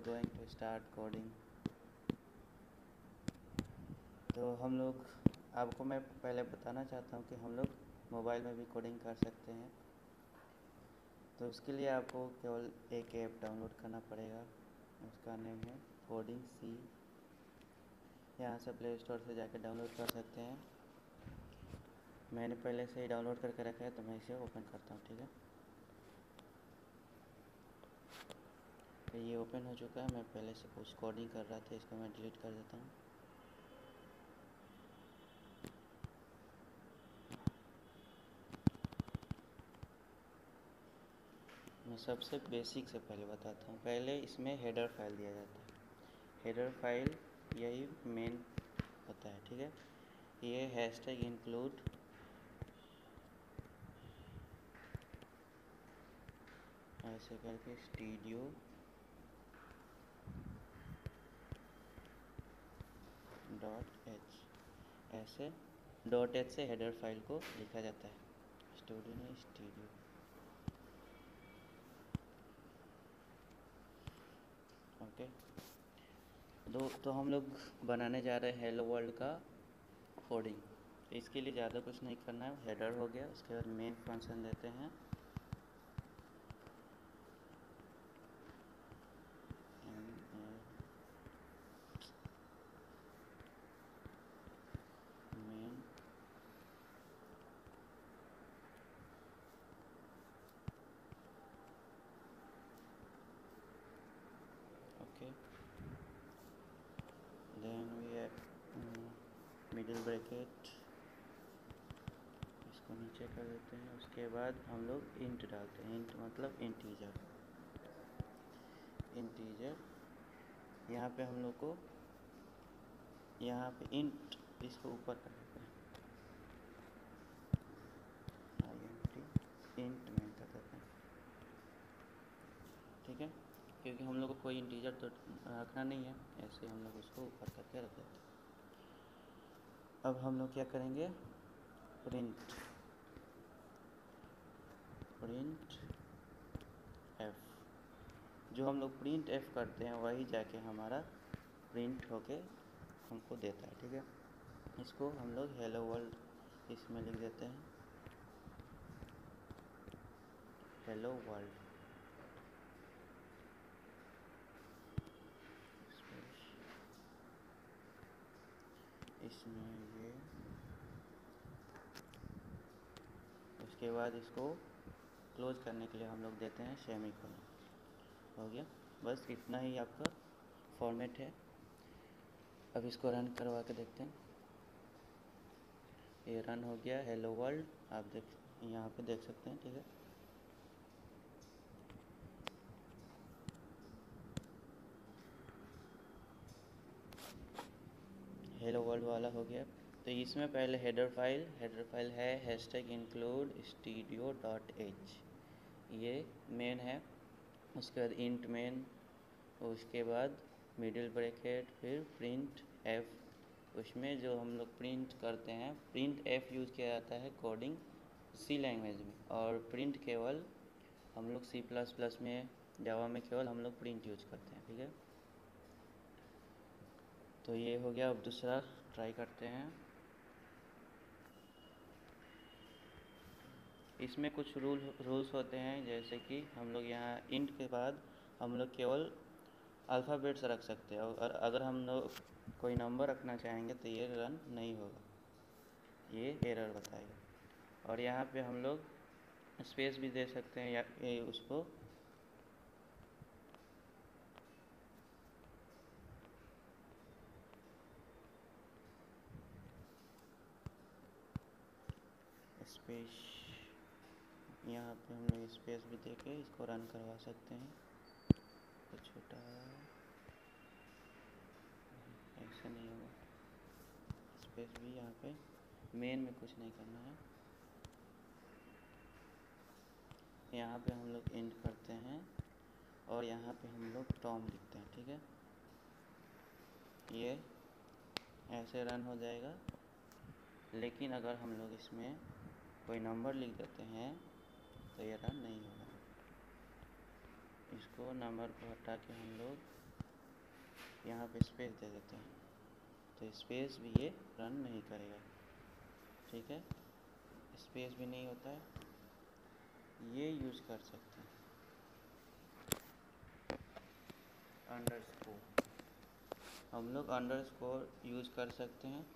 Going to start coding. तो हम लोग आपको मैं पहले बताना चाहता हूँ कि हम लोग मोबाइल में भी कोडिंग कर सकते हैं। तो उसके लिए आपको केवल एक ऐप डाउनलोड करना पड़ेगा, उसका नेम है कोडिंग सी। यहाँ से प्ले स्टोर से जाकर डाउनलोड कर सकते हैं। मैंने पहले से ही डाउनलोड करके रखा है तो मैं इसे ओपन करता हूँ, ठीक है। तो ये ओपन हो चुका है। मैं पहले से कुछ कोडिंग कर रहा था, इसको मैं डिलीट कर देता हूँ। मैं सबसे बेसिक से पहले बताता हूँ। पहले इसमें हेडर फाइल दिया जाता है। हेडर फाइल यही मेन होता है, ठीक है। ये हैशटैग इंक्लूड ऐसे करके स्टूडियो .h ऐसे .h से हेडर फाइल को लिखा जाता है। Studio okay. तो हम लोग बनाने जा रहे हैं हेलो वर्ल्ड का कोडिंग। इसके लिए ज़्यादा कुछ नहीं करना है। हेडर हो गया, उसके बाद मेन फंक्शन देते हैं। Main okay. Then we middle bracket, इसको नीचे कर देते हैं। उसके बाद हम लोग इंट डालते हैं। इंट मतलब इंटीजर। यहाँ पे हम लोग को यहाँ पे इंट इसको ऊपर कर देते हैं। इंट मेन कर देते हैं, ठीक है। क्योंकि हम लोग को कोई इंटीजर तो रखना नहीं है, ऐसे हम लोग उसको ऊपर करके रख देते हैं। अब हम लोग क्या करेंगे, प्रिंट एफ। जो हम लोग प्रिंट एफ करते हैं वही जाके हमारा प्रिंट होके हमको देता है, ठीक है। इसको हम लोग हेलो वर्ल्ड इसमें लिख देते हैं, हेलो वर्ल्ड। इसमें ये, उसके बाद इसको क्लोज करने के लिए हम लोग देते हैं सेमीकोलन। हो गया, बस इतना ही आपका फॉर्मेट है। अब इसको रन करवा के देखते हैं। ये रन हो गया हेलो वर्ल्ड, आप यहाँ पे देख सकते हैं, ठीक है। हेलो वर्ल्ड वाला हो गया। तो इसमें पहले हेडर फाइल है हैशटैग इंक्लूड studio.h, ये मेन है। उसके बाद इंट मेन, उसके बाद मिडिल ब्रैकेट, फिर प्रिंट एफ। उसमें जो हम लोग प्रिंट करते हैं, प्रिंट एफ यूज़ किया जाता है कोडिंग सी लैंग्वेज में, और प्रिंट केवल हम लोग C++ में, जावा में केवल हम लोग प्रिंट यूज करते हैं, ठीक है। तो ये हो गया। अब दूसरा ट्राई करते हैं। इसमें कुछ रूल्स होते हैं, जैसे कि हम लोग यहाँ इंट के बाद हम लोग केवल अल्फ़ाबेट्स रख सकते हैं, और अगर हम लोग कोई नंबर रखना चाहेंगे तो ये रन नहीं होगा, ये एरर बताएगा। और यहाँ पे हम लोग स्पेस भी दे सकते हैं, या उसको स्पेस, यहाँ पे हम लोग स्पेस भी दे के इसको रन करवा सकते हैं। तो छोटा ऐसा नहीं होगा, स्पेस भी यहाँ पे, मेन में कुछ नहीं करना है। यहाँ पे हम लोग एंड करते हैं, और यहाँ पे हम लोग टॉम लिखते हैं, ठीक है। ये ऐसे रन हो जाएगा। लेकिन अगर हम लोग इसमें कोई नंबर लिख देते हैं तो ये रन नहीं होगा। इसको नंबर को हटा के हम लोग यहाँ पे स्पेस दे देते हैं, तो स्पेस भी ये रन नहीं करेगा। ठीक है, स्पेस भी नहीं होता है, ये यूज कर सकते हैं अंडरस्कोर, हम लोग अंडरस्कोर यूज कर सकते हैं।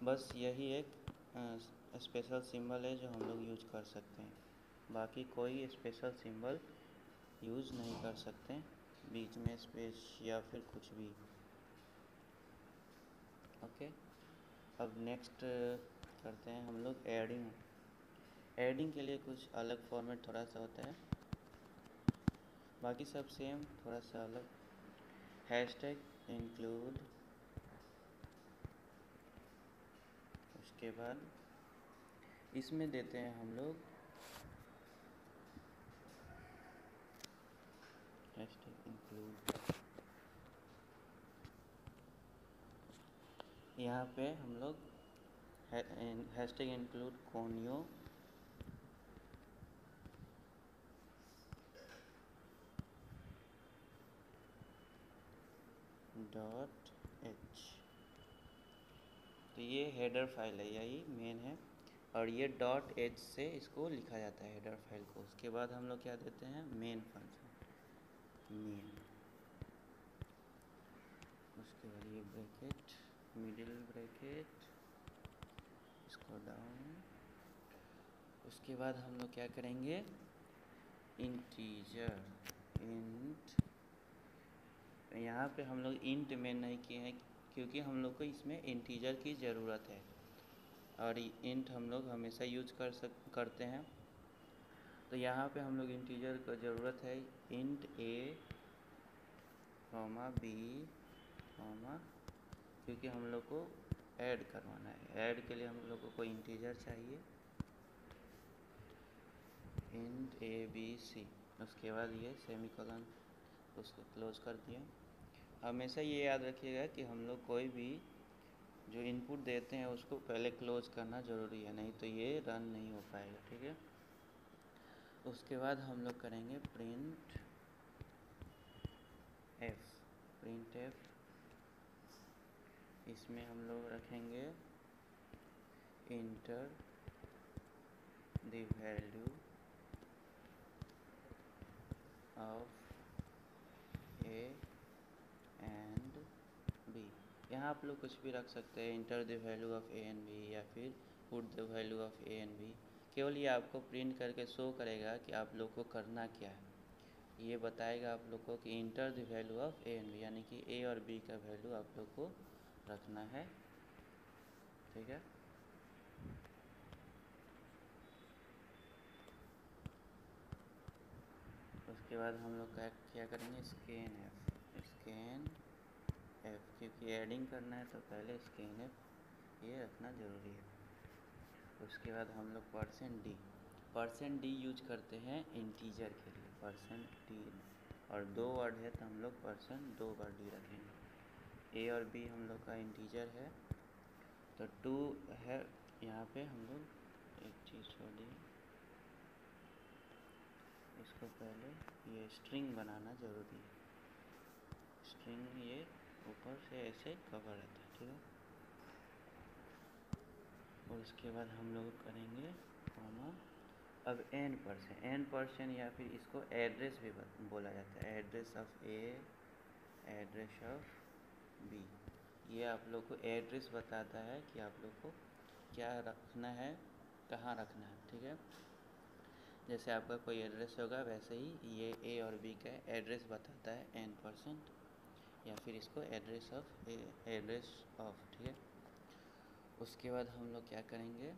बस यही एक स्पेशल सिंबल है जो हम लोग यूज कर सकते हैं, बाकी कोई स्पेशल सिंबल यूज़ नहीं कर सकते बीच में स्पेस या फिर कुछ भी। ओके, अब नेक्स्ट करते हैं हम लोग एडिंग। एडिंग के लिए कुछ अलग फॉर्मेट थोड़ा सा होता है, बाकी सब सेम, थोड़ा सा अलग। हैशटैग इंक्लूड, उसके बाद इसमें देते हैं हम लोग हैशटैग इंक्लूड। यहाँ पे हम लोग हैशटैग इंक्लूड कोनियो .h, तो ये हेडर फाइल है, यही मेन है, और ये .h से इसको लिखा जाता है हेडर फाइल को। उसके बाद हम लोग क्या देते हैं, मेन फंक्शन मेन, उसके बाद ये ब्रैकेट, मिडिल ब्रैकेट, इसको डाउन। उसके बाद हम लोग क्या करेंगे, इंटीजर इंट, यहाँ पे हम लोग इंट मेन नहीं किए हैं क्योंकि हम लोग को इसमें इंटीजर की ज़रूरत है, और इंट हम लोग हमेशा यूज करते हैं, तो यहाँ पे हम लोग इंटीजर का ज़रूरत है। इंट a, b, क्योंकि हम लोग को ऐड करवाना है, ऐड के लिए हम लोग को कोई इंटीजर चाहिए। इंट a b c, उसके बाद ये सेमीकोलन, उसको क्लोज कर दिया। हमेशा ये याद रखिएगा कि हम लोग कोई भी जो इनपुट देते हैं उसको पहले क्लोज करना ज़रूरी है, नहीं तो ये रन नहीं हो पाएगा। ठीक है, उसके बाद हम लोग करेंगे प्रिंट एफ, इसमें हम लोग रखेंगे enter the value of A and B. यहाँ आप लोग कुछ भी रख सकते हैं, enter the value of A and B, या फिर put the value of A and B. केवल ये आपको प्रिंट करके शो करेगा कि आप लोग को करना क्या है, ये बताएगा आप लोग को कि enter the value of A and B, यानी कि ए और बी का वैल्यू आप लोग को रखना है। ठीक है, उसके बाद हम लोग क्या करेंगे, स्कैन एफ, क्योंकि एडिंग करना है तो पहले स्कैन एफ ये रखना ज़रूरी है। उसके बाद हम लोग परसेंट डी यूज करते हैं इंटीजर के लिए, %d, और 2 वर्ड है तो हम लोग %2 बार डी रखेंगे। ए और बी हम लोग का इंटीजर है, तो 2 है। यहाँ पे हम लोग एक चीज़ छोड़ दिए, इसको पहले ये स्ट्रिंग बनाना ज़रूरी है, स्ट्रिंग ये ऊपर से ऐसे कवर रहता है। ठीक है, और उसके बाद हम लोग करेंगे कॉमा, अब n%, या फिर इसको एड्रेस भी बोला जाता है, address of A, address of B. ये आप लोग को एड्रेस बताता है कि आप लोग को क्या रखना है, कहाँ रखना है। ठीक है, जैसे आपका कोई एड्रेस होगा वैसे ही ये ए और बी का एड्रेस बताता है n%, या फिर इसको address of A, address of. ठीक है, उसके बाद हम लोग क्या करेंगे,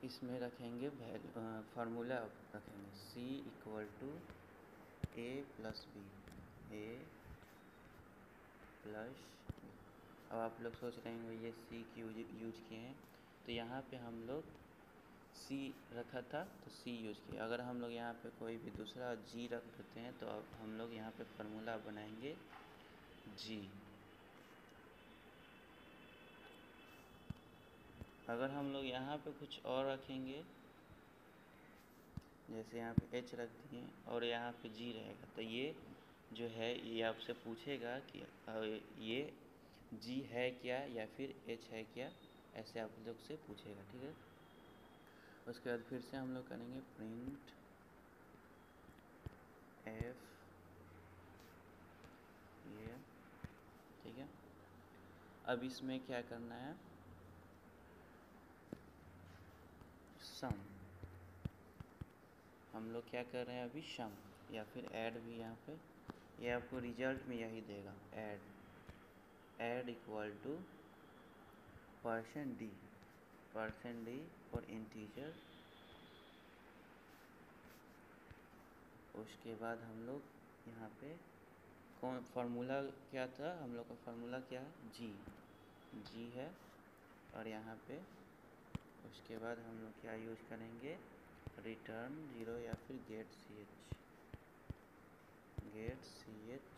इसमें रखेंगे फार्मूला रखेंगे C = A + B, A + B। अब आप लोग सोच रहे हैं ये C क्यों यूज किए हैं, तो यहाँ पे हम लोग C रखा था तो C यूज किया। अगर हम लोग यहाँ पे कोई भी दूसरा G रख देते हैं तो अब हम लोग यहाँ पे फार्मूला बनाएंगे G। अगर हम लोग यहाँ पे कुछ और रखेंगे, जैसे यहाँ पे H रख दिए और यहाँ पे G रहेगा, तो ये जो है ये आपसे पूछेगा कि ये जी है क्या या फिर एच है क्या, ऐसे आप लोग से पूछेगा, ठीक है। उसके बाद फिर से हम लोग करेंगे प्रिंट एफ ये, ठीक है। अब इसमें क्या करना है, सम, हम लोग क्या कर रहे हैं अभी, सम या फिर ऐड भी यहाँ पे, ये आपको रिजल्ट में यही देगा, add equal to %d for integer. उसके बाद हम लोग यहाँ पे कौन फार्मूला क्या था, हम लोग का फार्मूला क्या है, जी है। और यहाँ पे उसके बाद हम लोग क्या यूज़ करेंगे, रिटर्न 0 या फिर गेट सी एच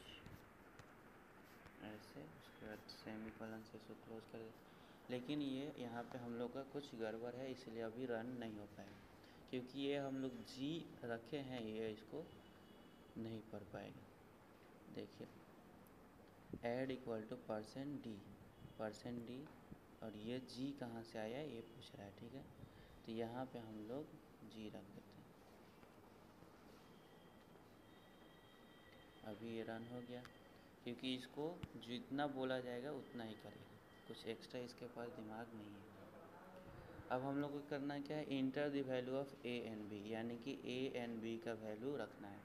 ऐसे। उसके बाद सेमीकोलन से इसको क्लोज कर दे। लेकिन ये यहाँ पे हम लोग का कुछ गड़बड़ है, इसलिए अभी रन नहीं हो पाएगा, क्योंकि ये हम लोग जी रखे हैं, ये इसको नहीं पढ़ पाएगा। देखिए ऐड इक्वल टू %d, और ये जी कहाँ से आया ये पूछ रहा है, ठीक है। तो यहाँ पे हम लोग जी रख देते हैं। अभी ये रन हो गया, क्योंकि इसको जितना बोला जाएगा उतना ही करेगा, कुछ एक्स्ट्रा इसके पास दिमाग नहीं है। अब हम लोग को करना क्या है, enter the value of A and B, यानी कि ए एंड बी का वैल्यू रखना है।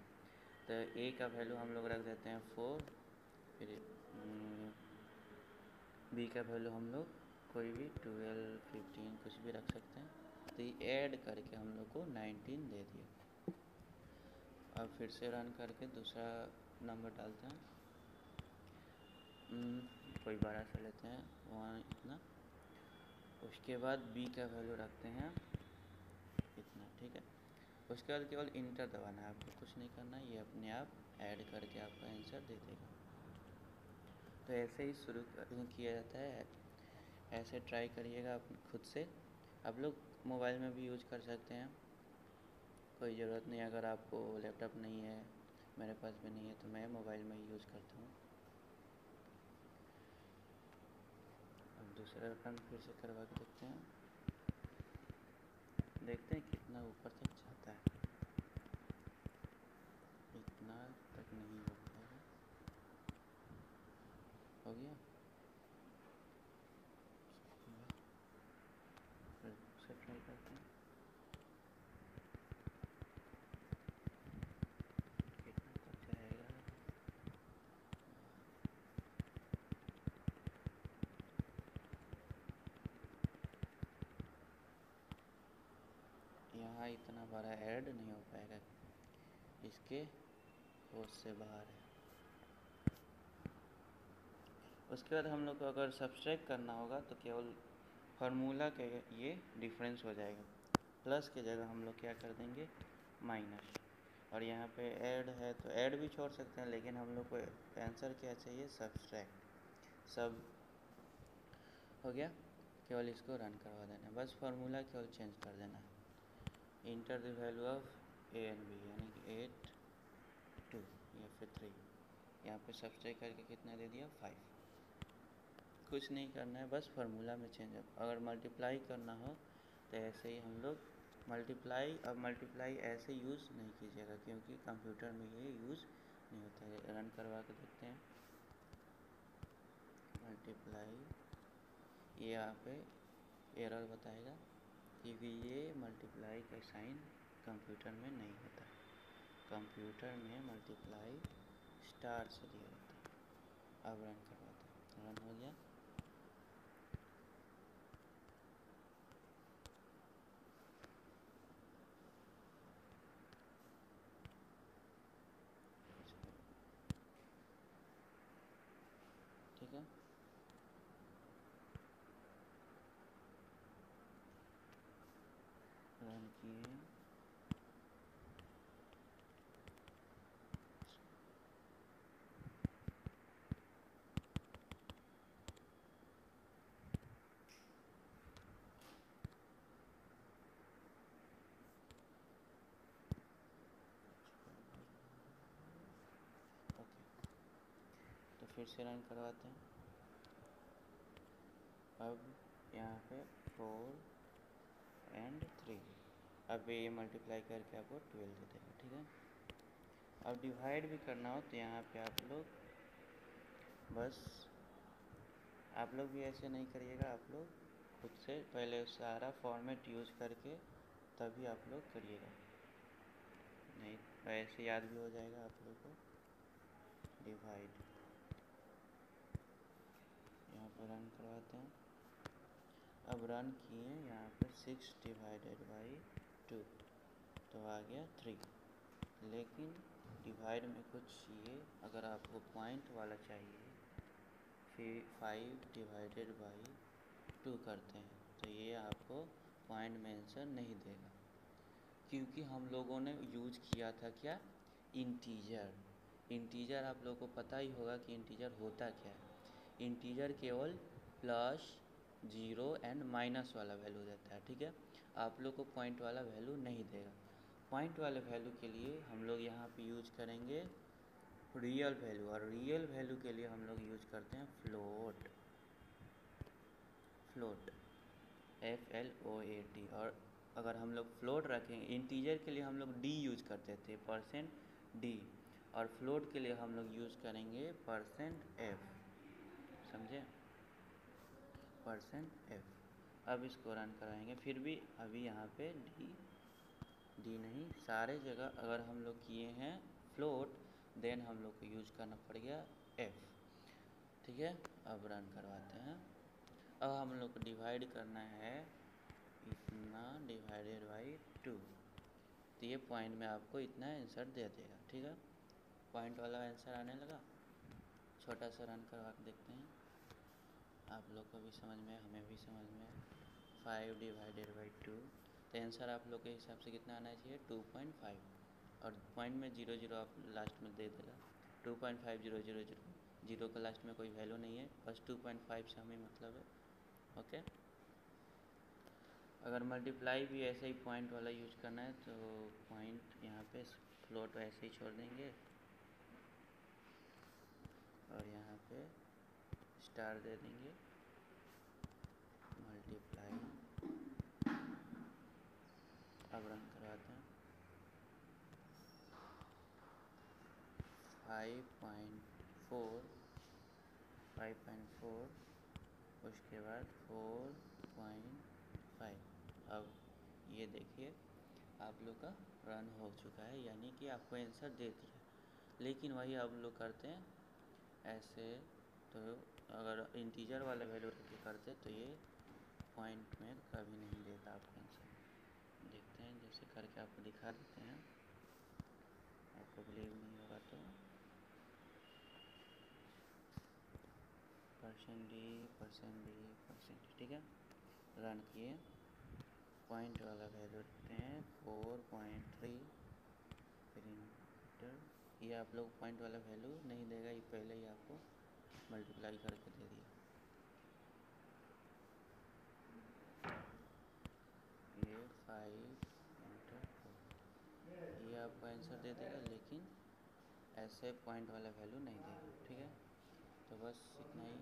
तो ए का वैल्यू हम लोग रख देते हैं 4, फिर बी का वैल्यू हम लोग कोई भी 12, 15 कुछ भी रख सकते हैं। तो ये ऐड करके हम लोग को 19 दे दिया। अब फिर से रन करके दूसरा नंबर डालते हैं, कोई बड़ा सा लेते हैं 1 इतना। उसके बाद बी का वैल्यू रखते हैं इतना, ठीक है। उसके बाद केवल इंटर दबाना है, आपको कुछ नहीं करना है, ये अपने आप ऐड करके आपका आंसर दे देगा। तो ऐसे ही शुरू किया जाता है, ऐसे ट्राई करिएगा आप खुद से। आप लोग मोबाइल में भी यूज कर सकते हैं, कोई ज़रूरत नहीं। अगर आपको लैपटॉप नहीं है, मेरे पास भी नहीं है, तो मैं मोबाइल में ही यूज़ करता हूँ। अब दूसरा रन फिर से करवा के देखते हैं कितना ऊपर तक जाता है। इतना तक नहीं हो पाएगा, हो गया। फिर से ट्राई करते हैं, कितना तक जाएगा। यहाँ इतना बड़ा ऐड नहीं हो पाएगा, इसके होश से बाहर है। उसके बाद हम लोग को अगर सब्सट्रैक्ट करना होगा तो केवल फार्मूला के ये डिफरेंस हो जाएगा, प्लस की जगह हम लोग क्या कर देंगे, माइनस। और यहाँ पे ऐड है तो ऐड भी छोड़ सकते हैं, लेकिन हम लोग को आंसर क्या चाहिए, सब्सट्रैक्ट। सब हो गया, केवल इसको रन करवा देना है, बस फार्मूला केवल चेंज कर देना है। Enter the value of A and B, यानी कि 8, 2 या फिर 3। यहाँ पे सब्सट्रैक्ट करके कितना दे दिया, 5। कुछ नहीं करना है, बस फार्मूला में चेंज। अगर मल्टीप्लाई करना हो तो ऐसे ही हम लोग मल्टीप्लाई, अब मल्टीप्लाई ऐसे यूज़ नहीं कीजिएगा, क्योंकि कंप्यूटर में ये यूज़ नहीं होता है। रन करवा के देखते हैं, मल्टीप्लाई, ये यहाँ पे एरर बताएगा, क्योंकि ये मल्टीप्लाई का साइन कंप्यूटर में नहीं होता है। कंप्यूटर में मल्टीप्लाई स्टार से दिया जाता है। अब रन करवाते हैं, रन हो गया। ठीक है, रन किए, फिर से रन करवाते हैं। अब यहाँ पे 4 and 3, अब ये मल्टीप्लाई करके आपको 12 दे देगा, ठीक है। अब डिवाइड भी करना हो तो यहाँ पे आप लोग बस आप लोग भी ऐसे नहीं करिएगा, आप लोग खुद से पहले सारा फॉर्मेट यूज करके तभी आप लोग करिएगा, नहीं ऐसे याद भी हो जाएगा आप लोग को। डिवाइड यहाँ पर रन करवाते हैं। अब रन किए यहाँ पर 6 डिवाइडेड बाई 2 तो आ गया 3, लेकिन डिवाइड में कुछ ये अगर आपको पॉइंट वाला चाहिए फिर 5 डिवाइडेड बाई 2 करते हैं तो ये आपको पॉइंट में आंसर नहीं देगा, क्योंकि हम लोगों ने यूज किया था क्या, इंटीजर। इंटीजर आप लोगों को पता ही होगा कि इंटीजर होता क्या है। इंटीजर केवल प्लस, जीरो एंड माइनस वाला वैल्यू देता है, ठीक है। आप लोग को पॉइंट वाला वैल्यू नहीं देगा। पॉइंट वाले वैल्यू के लिए हम लोग यहाँ पे यूज करेंगे रियल वैल्यू, और रियल वैल्यू के लिए हम लोग यूज करते हैं फ्लोट। Float FLOAT। और अगर हम लोग फ्लोट रखेंगे, इंटीजर के लिए हम लोग डी यूज करते थे, %D, और फ्लोट के लिए हम लोग यूज करेंगे %F, समझे, %F। अब इसको रन कराएंगे, फिर भी अभी यहाँ पे डी नहीं, सारे जगह अगर हम लोग किए हैं फ्लोट देन हम लोग को यूज करना पड़ गया F, ठीक है। अब रन करवाते हैं। अब हम लोग को डिवाइड करना है इतना डिवाइडेड बाई 2, तो ये पॉइंट में आपको इतना आंसर दे देगा, ठीक है। पॉइंट वाला आंसर आने लगा। छोटा सा रन करवा के देखते हैं, आप लोग को भी समझ में, हमें भी समझ में। 5 डिवाइडेड बाई 2 तो आंसर आप लोग के हिसाब से कितना आना चाहिए, 2.5, और पॉइंट में 0 0 आप लास्ट में दे देगा। 2.5000, जीरो का लास्ट में कोई वैल्यू नहीं है, बस 2.5 से हमें मतलब है, ओके। अगर मल्टीप्लाई भी ऐसे ही पॉइंट वाला यूज करना है तो पॉइंट यहाँ पे फ्लोट वैसे ही छोड़ देंगे और यहाँ पे स्टार दे देंगे, मल्टीप्लाई। अब रन करवाते हैं। 5.4 उसके बाद 4.5। अब ये देखिए आप लोग का रन हो चुका है, यानी कि आपको आंसर दे दिया। लेकिन वही आप लोग करते हैं ऐसे, तो अगर इंटीजर वाला वैल्यू रख करते तो ये पॉइंट में कभी नहीं देता आपको आंसर। देखते हैं, जैसे करके आपको दिखा देते हैं, आपको बिलीव नहीं होगा तो %D, ठीक है। रन किए, पॉइंट वाला वैल्यू रखते हैं 4.3 प्रिंटर। ये आप लोग पॉइंट वाला वैल्यू नहीं देगा, ये पहले ही आपको मल्टीप्लाई करके दे दिया। ये 5 × 4 ये आपको आंसर दे देगा, लेकिन ऐसे पॉइंट वाला वैल्यू नहीं देगा, ठीक है। तो बस इतना ही,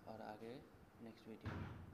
और आगे नेक्स्ट वीडियो में।